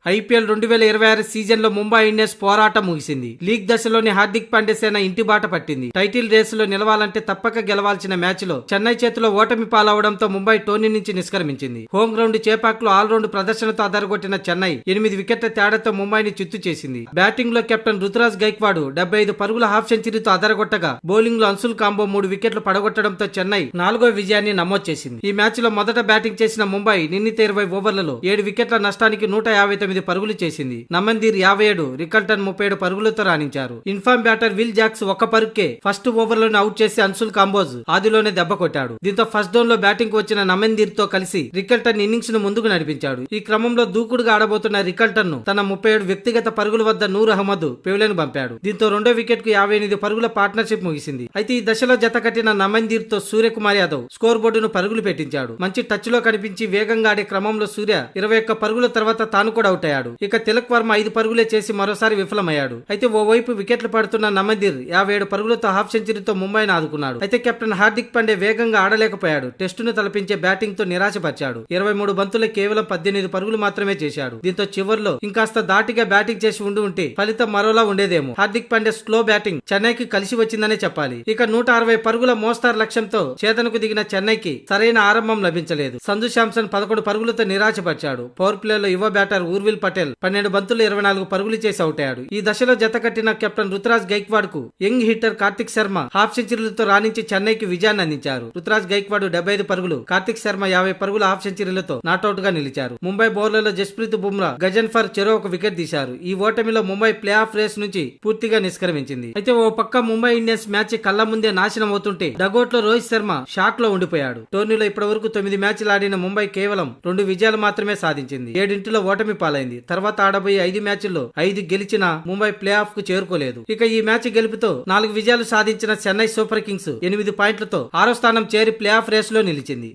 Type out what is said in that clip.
IPL 2026 season లో Mumbai Indians పోరాటం ముగిసింది. లీగ్ దశలోని హార్దిక్ పాండ్యా సేన ఇంటి బాట పట్టింది. టైటిల్ రేసులో నిలవాలంటే తప్పక గెలవాల్సిన మ్యాచ్ లో చెన్నై చేతిలో ఓటమి పాలవడంతో ముంబై టోర్నీ నుంచి నిష్క్రమించింది. హోమ్ గ్రౌండ్ చేపాక్ లో ఆల్రౌండ్ ప్రదర్శనతో అదరగొట్టిన చెన్నై 8 వికెట్ల తేడాతో ముంబైని చిత్తు చేసింది. బ్యాటింగ్ లో కెప్టెన్ రుతురాజ్ గైక్వాడ్ 75 పరుగుల హాఫ్ సెంచరీతో అదరగొట్టగా బౌలింగ్ లో అన్సుల్ కాంబో 3 వికెట్లు పడగొట్టడంతో చెన్నై 4వ విజయాన్ని నమోదు చేసింది. ఈ మ్యాచ్ లో మొదట బ్యాటింగ్ చేసిన ముంబై నిర్ణీత 20 ఓవర్లలో 7 వికెట్ల నష్టానికి 159 పరుగులు చేసింది. నమందీర్ 57, రికల్టన్ 37 పరుగులతో రాణించారు. ఇన్ఫామ్ బ్యాటర్ విల్ జాక్స్ ఒక్క పరుగ్కే ఫస్ట్ ఓవర్లోనే అవుట్ చేసి అన్సుల్ కాంబోజ్ ఆదిలోనే దెబ్బ కొట్టాడు. దీంతో ఫస్ట్ డౌన్ లో బ్యాటింగ్ కు వచ్చిన నమందీర్ తో కలిసి రికల్టన్ ఇన్నింగ్స్ ను ముందుకు నడిపించాడు. ఈ క్రమంలో దూకుడుగా ఆడబోతున్న రికల్టన్ ను తన 37 వ్యక్తిగత పరుగుల వద్ద నూర్ అహ్మద్ పెవిలియన్ పంపాడు. దీంతో రెండో వికెట్ కు 58 పరుగుల పార్ట్నర్షిప్ ముగిసింది. అయితే ఈ దశలో జత కట్టిన నమందీర్ తో సూర్యకుమార్ యాదవ్ స్కోర్ బోర్డును పరుగులు పెట్టించాడు. మంచి టచ్ లో కనిపించి వేగంగా ఆడే క్రమంలో సూర్య 21 పరుగుల తర్వాత తాను కూడా అవుట్ అయ్యాడు. ఇక తిలక్ వర్మ 5 పరుగులే చేసి మరోసారి విఫలమయ్యాడు. అయితే ఓవైపు వికెట్లు పడుతున్న నమందీర్ 57 పరుగులతో హాఫ్ సెంచరీతో ముంబైని ఆదుకున్నాడు. అయితే కెప్టెన్ హార్దిక్ పాండ్యా వేగంగా ఆడలేకపోయాడు. టెస్టును తలపించే బ్యాటింగ్ తో నిరాశపరిచాడు. 23 బంతులు కేవలం 18 పరుగులు మాత్రమే చేశాడు. దీంతో చివర్లో ఇంకాస్త దాటిగా బ్యాటింగ్ చేసి ఉంటే ఫలితం మరోలా ఉండేదేమో. హార్దిక్ పాండ్యా స్లో బ్యాటింగ్ చెన్నైకి కలిసి వచ్చిందనే చెప్పాలి. ఇక 160 పరుగుల మోస్తారు లక్ష్యంతో ఛేదనకు దిగిన చెన్నైకి సరైన ఆరంభం లభించలేదు. సంజు శాంసన్ 11 పరుగులతో నిరాశపరిచాడు. పవర్ ప్లేలో యువ బ్యాటర్ ఊర్విల్ పటేల్ 12 బంతులు 24 పరుగులు చేసి అవుట్ అయ్యాడు. ఈ దశలో జత కట్టిన కెప్టెన్ రుతురాజ్ గైక్వాడ్ కు young hitter Kartik Sharma half సెంచరీలతో రాణించి చెన్నైకి విజయాన్ని అందించారు. రుతురాజ్ గైక్వాడ్ 75 పరుగులు, కార్తిక్ శర్మ 50 పరుగుల హాఫ్ సెంచరీలతో నాట్అవుట్ గా నిలిచారు. ముంబై బౌలర్లలో జస్ప్రీత్ బుమ్రా, గజన్ ఫర్ చెరో ఒక వికెట్ తీశారు. ఈ ఓటమిలో ముంబై ప్లే ఆఫ్ రేస్ నుంచి పూర్తిగా నిష్క్రమించింది. అయితే ఓ పక్క ముంబై ఇండియన్స్ మ్యాచ్ కళ్ల ముందే నాశనం అవుతుంటే డగౌట్ లో రోహిత్ శర్మ షాక్ లో ఉండిపోయాడు. టోర్నీలో ఇప్పటి వరకు 9 మ్యాచ్లు ఆడిన ముంబై కేవలం 2 విజయాలు మాత్రమే సాధించింది. 7 ఓటమి పాలైంది. తర్వాత ఆడబోయే 5 మ్యాచ్ల్లో 5 గెలిచినా ముంబై ప్లే ఆఫ్ కు చేరుకోలేదు. ఇక ఈ మ్యాచ్ గెలుపుతో 4 విజయాలు సాధించిన చెన్నై సూపర్ కింగ్స్ 8 పాయింట్లతో 6వ స్థానం చేరి ప్లే ఆఫ్ రేస్ లో నిలిచింది.